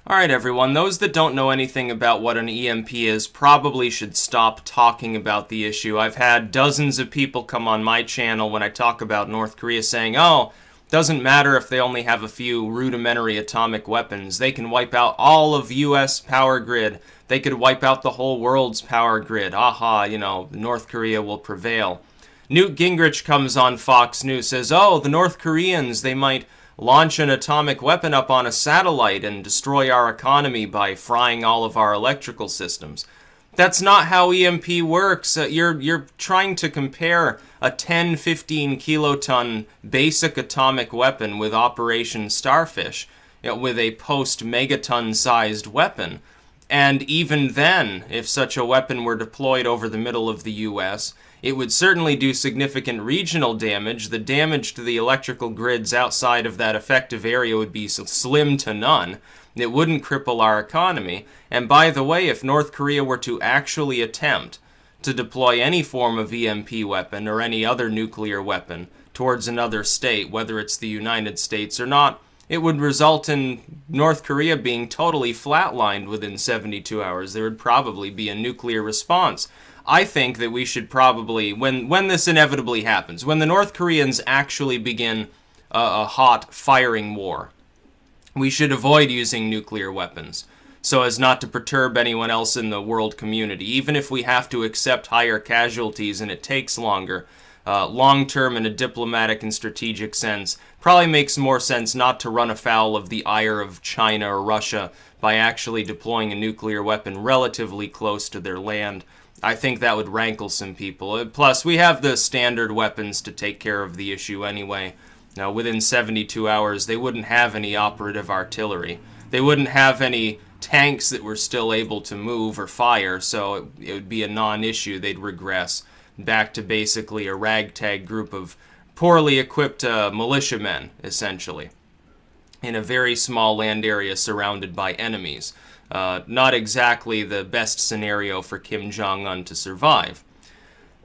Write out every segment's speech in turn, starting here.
Alright everyone, those that don't know anything about what an EMP is probably should stop talking about the issue. I've had dozens of people come on my channel when I talk about North Korea saying, oh, doesn't matter if they only have a few rudimentary atomic weapons. They can wipe out all of US power grid. They could wipe out the whole world's power grid. Aha, North Korea will prevail. Newt Gingrich comes on Fox News, says, oh, the North Koreans, they might launch an atomic weapon up on a satellite and destroy our economy by frying all of our electrical systems. That's not how EMP works. You're trying to compare a 10-15 kiloton basic atomic weapon with Operation Starfish, with a post-megaton sized weapon. And even then, if such a weapon were deployed over the middle of the US, it would certainly do significant regional damage. The damage to the electrical grids outside of that effective area would be slim to none. It wouldn't cripple our economy. And by the way, if North Korea were to actually attempt to deploy any form of EMP weapon or any other nuclear weapon towards another state, whether it's the United States or not, it would result in North Korea being totally flatlined within 72 hours. There would probably be a nuclear response. I think that we should probably, when this inevitably happens, when the North Koreans actually begin a hot firing war, we should avoid using nuclear weapons so as not to perturb anyone else in the world community, even if we have to accept higher casualties and it takes longer. Long-term in a diplomatic and strategic sense, probably makes more sense not to run afoul of the ire of China or Russia by actually deploying a nuclear weapon relatively close to their land. I think that would rankle some people. Plus, we have the standard weapons to take care of the issue anyway. Now, within 72 hours, they wouldn't have any operative artillery. They wouldn't have any tanks that were still able to move or fire, so it would be a non-issue. They'd regress back to basically a ragtag group of poorly equipped militiamen, essentially, in a very small land area surrounded by enemies. Not exactly the best scenario for Kim Jong-un to survive.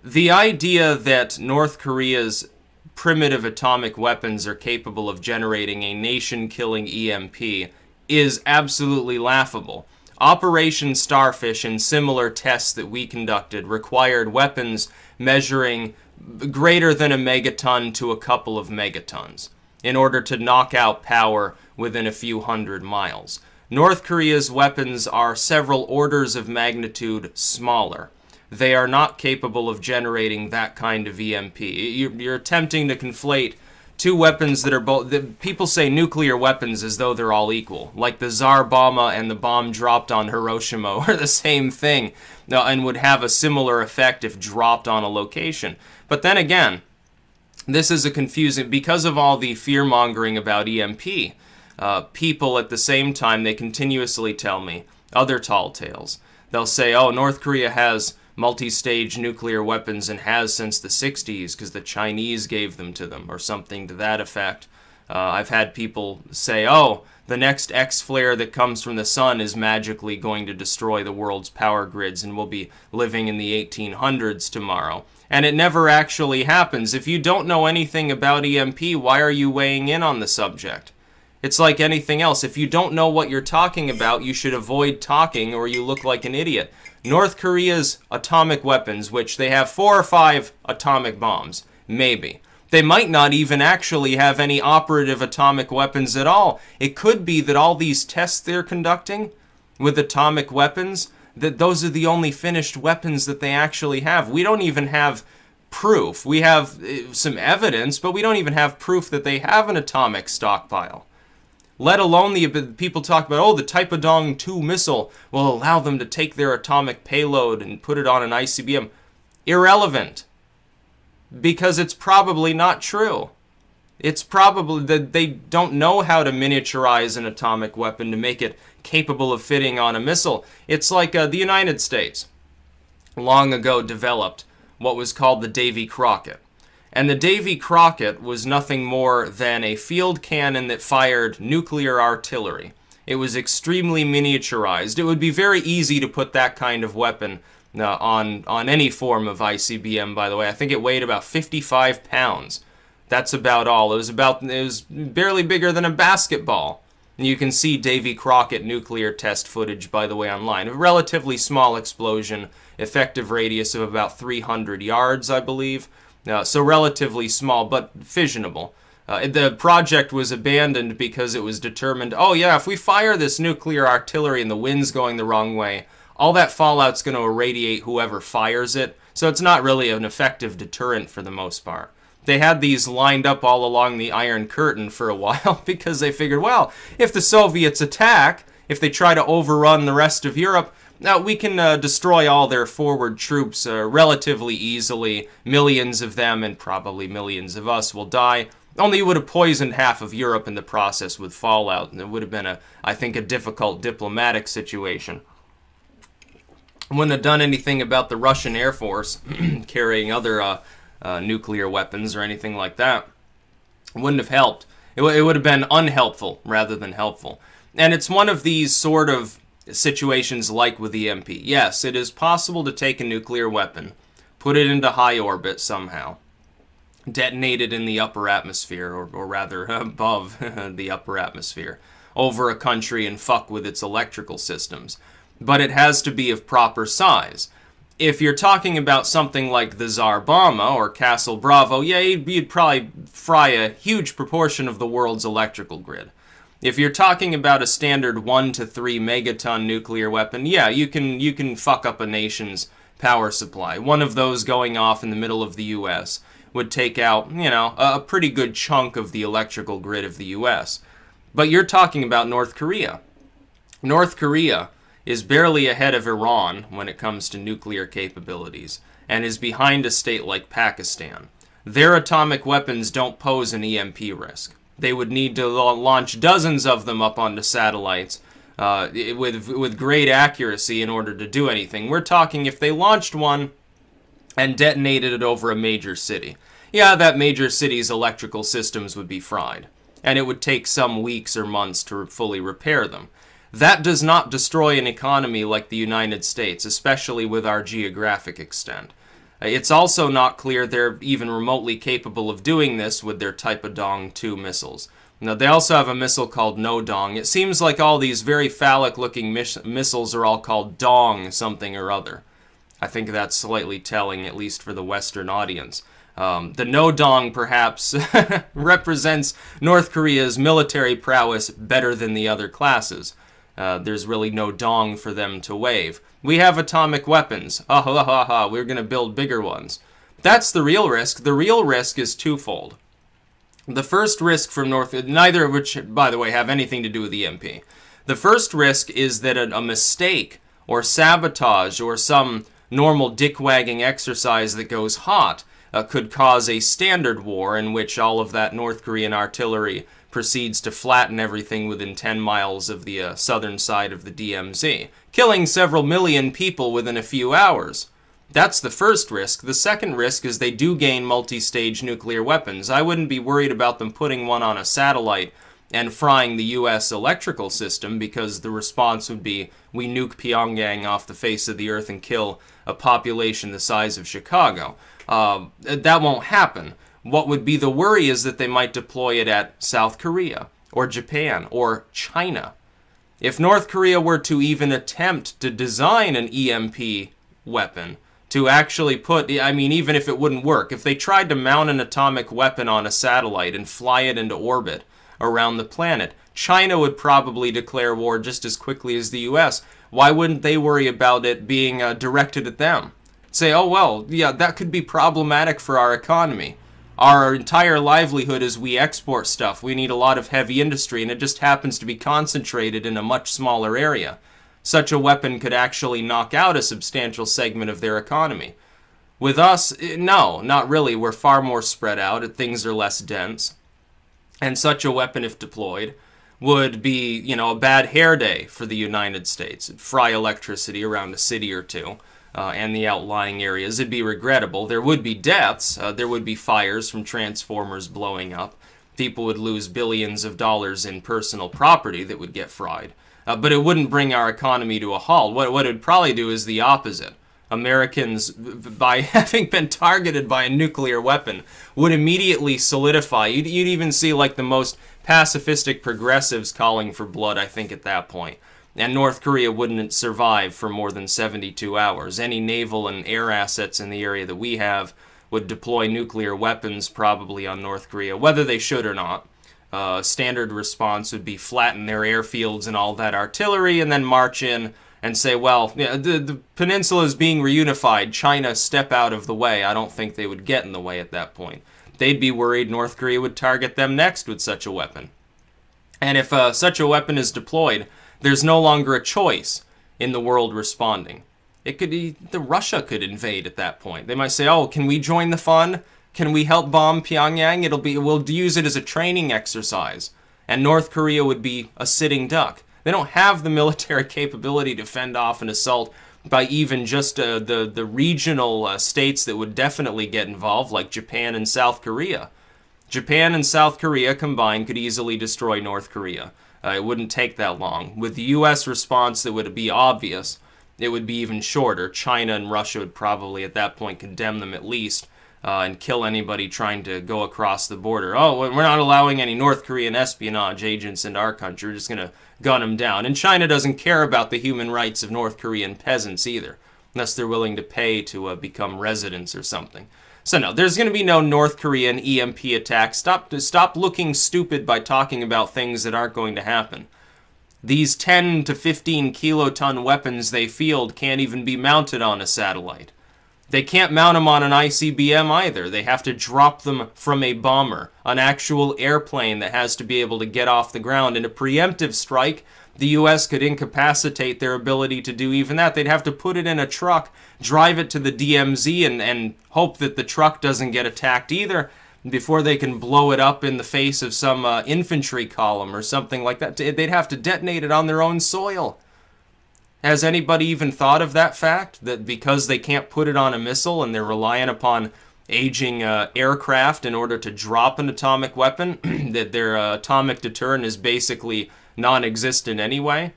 The idea that North Korea's primitive atomic weapons are capable of generating a nation-killing EMP is absolutely laughable. Operation Starfish and similar tests that we conducted required weapons measuring greater than a megaton to a couple of megatons in order to knock out power within a few hundred miles. North Korea's weapons are several orders of magnitude smaller. They are not capable of generating that kind of EMP. You're attempting to conflate two weapons that are both... People say nuclear weapons as though they're all equal. Like the Tsar bomb and the bomb dropped on Hiroshima are the same thing, and would have a similar effect if dropped on a location. But then again, this is a confusing... Because of all the fear-mongering about EMP... people at the same time, they continuously tell me other tall tales. They'll say, oh, North Korea has multi-stage nuclear weapons and has since the 60s because the Chinese gave them to them, or something to that effect. I've had people say, oh, the next X-flare that comes from the sun is magically going to destroy the world's power grids and we'll be living in the 1800s tomorrow. And it never actually happens. If you don't know anything about EMP, why are you weighing in on the subject? It's like anything else. If you don't know what you're talking about, you should avoid talking or you look like an idiot. North Korea's atomic weapons, which they have 4 or 5 atomic bombs, maybe. They might not even actually have any operative atomic weapons at all. It could be that all these tests they're conducting with atomic weapons, that those are the only finished weapons that they actually have. We don't even have proof. We have some evidence, but we don't even have proof that they have an atomic stockpile. Let alone the people talk about, oh, the Taepodong 2 missile will allow them to take their atomic payload and put it on an ICBM. Irrelevant. Because it's probably not true. It's probably that they don't know how to miniaturize an atomic weapon to make it capable of fitting on a missile. It's like the United States long ago developed what was called the Davy Crockett. And the Davy Crockett was nothing more than a field cannon that fired nuclear artillery. It was extremely miniaturized. It would be very easy to put that kind of weapon on any form of ICBM, by the way. I think it weighed about 55 pounds. That's about all. It was barely bigger than a basketball. And you can see Davy Crockett nuclear test footage, by the way, online. A relatively small explosion, effective radius of about 300 yards, I believe. So relatively small, but fissionable. The project was abandoned because it was determined, oh yeah, if we fire this nuclear artillery and the wind's going the wrong way, all that fallout's going to irradiate whoever fires it, so it's not really an effective deterrent for the most part. They had these lined up all along the Iron Curtain for a while because they figured, well, if the Soviets attack, if they try to overrun the rest of Europe, now we can destroy all their forward troops relatively easily. Millions of them and probably millions of us will die. Only you would have poisoned half of Europe in the process with fallout, and it would have been, I think, a difficult diplomatic situation. Wouldn't have done anything about the Russian Air Force carrying other nuclear weapons or anything like that. It wouldn't have helped. It would have been unhelpful rather than helpful. And it's one of these sort of situations like with the EMP. Yes, it is possible to take a nuclear weapon, put it into high orbit somehow, detonate it in the upper atmosphere, or rather above the upper atmosphere, over a country and fuck with its electrical systems. But it has to be of proper size. If you're talking about something like the Tsar Bomba or Castle Bravo, yeah, you'd probably fry a huge proportion of the world's electrical grid. If you're talking about a standard 1 to 3 megaton nuclear weapon, yeah, you can fuck up a nation's power supply. One of those going off in the middle of the U.S. would take out, you know, a pretty good chunk of the electrical grid of the U.S. But you're talking about North Korea. North Korea is barely ahead of Iran when it comes to nuclear capabilities, and is behind a state like Pakistan. Their atomic weapons don't pose an EMP risk. They would need to launch dozens of them up onto satellites with great accuracy in order to do anything. We're talking if they launched one and detonated it over a major city. Yeah, that major city's electrical systems would be fried, and it would take some weeks or months to fully repair them. That does not destroy an economy like the United States, especially with our geographic extent. It's also not clear they're even remotely capable of doing this with their Taepadong 2 missiles. Now, they also have a missile called No Dong. It seems like all these very phallic-looking missiles are all called Dong something or other. I think that's slightly telling, at least for the Western audience. The No Dong, perhaps, represents North Korea's military prowess better than the other classes. There's really no dong for them to wave. We have atomic weapons. We're going to build bigger ones. That's the real risk. The real risk is twofold. The first risk from neither of which, by the way, have anything to do with EMP. The first risk is that a mistake or sabotage or some normal dick-wagging exercise that goes hot could cause a standard war in which all of that North Korean artillery proceeds to flatten everything within 10 miles of the southern side of the DMZ, killing several million people within a few hours. That's the first risk. The second risk is they do gain multi-stage nuclear weapons. I wouldn't be worried about them putting one on a satellite and frying the U.S. electrical system, because the response would be, we nuke Pyongyang off the face of the earth and kill a population the size of Chicago. That won't happen. What would be the worry is that they might deploy it at South Korea, or Japan, or China. If North Korea were to even attempt to design an EMP weapon, to actually put, I mean, even if it wouldn't work, if they tried to mount an atomic weapon on a satellite and fly it into orbit around the planet, China would probably declare war just as quickly as the US. Why wouldn't they worry about it being directed at them? Say, oh well, yeah, that could be problematic for our economy. Our entire livelihood is we export stuff. We need a lot of heavy industry, and it just happens to be concentrated in a much smaller area. Such a weapon could actually knock out a substantial segment of their economy. With us, no, not really. We're far more spread out, and things are less dense. And such a weapon, if deployed, would be, you know, a bad hair day for the United States. It'd fry electricity around a city or two. And the outlying areas. It'd be regrettable. There would be deaths. There would be fires from transformers blowing up. People would lose billions of dollars in personal property that would get fried. But it wouldn't bring our economy to a halt. What it would probably do is the opposite. Americans, by having been targeted by a nuclear weapon, would immediately solidify. You'd even see like the most pacifistic progressives calling for blood, I think, at that point. And North Korea wouldn't survive for more than 72 hours. Any naval and air assets in the area that we have would deploy nuclear weapons probably on North Korea, whether they should or not. Standard response would be flatten their airfields and all that artillery and then march in and say, well, yeah, the peninsula is being reunified. China, step out of the way. I don't think they would get in the way at that point. They'd be worried North Korea would target them next with such a weapon. And if such a weapon is deployed, there's no longer a choice in the world responding. It could be, Russia could invade at that point. They might say, oh, can we join the fun? Can we help bomb Pyongyang? We'll use it as a training exercise. And North Korea would be a sitting duck. They don't have the military capability to fend off an assault by even just the regional states that would definitely get involved, like Japan and South Korea. Japan and South Korea combined could easily destroy North Korea. It wouldn't take that long. With the U.S. response that would be obvious, it would be even shorter. China and Russia would probably at that point condemn them at least and kill anybody trying to go across the border. Oh, we're not allowing any North Korean espionage agents into our country. We're just going to gun them down. And China doesn't care about the human rights of North Korean peasants either, unless they're willing to pay to become residents or something. So no, there's going to be no North Korean EMP attack. Stop looking stupid by talking about things that aren't going to happen. These 10 to 15 kiloton weapons they field can't even be mounted on a satellite. They can't mount them on an ICBM either. They have to drop them from a bomber, an actual airplane that has to be able to get off the ground. In a preemptive strike, the U.S. could incapacitate their ability to do even that. They'd have to put it in a truck, drive it to the DMZ, and hope that the truck doesn't get attacked either before they can blow it up in the face of some infantry column or something like that. They'd have to detonate it on their own soil. Has anybody even thought of that fact? That because they can't put it on a missile and they're relying upon aging aircraft in order to drop an atomic weapon, that their atomic deterrent is basically non-existent anyway?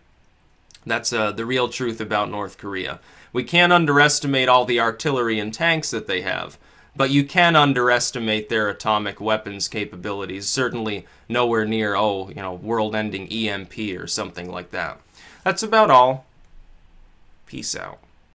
That's the real truth about North Korea. We can't underestimate all the artillery and tanks that they have, but you can underestimate their atomic weapons capabilities. Certainly nowhere near, world-ending EMP or something like that. That's about all. Peace out.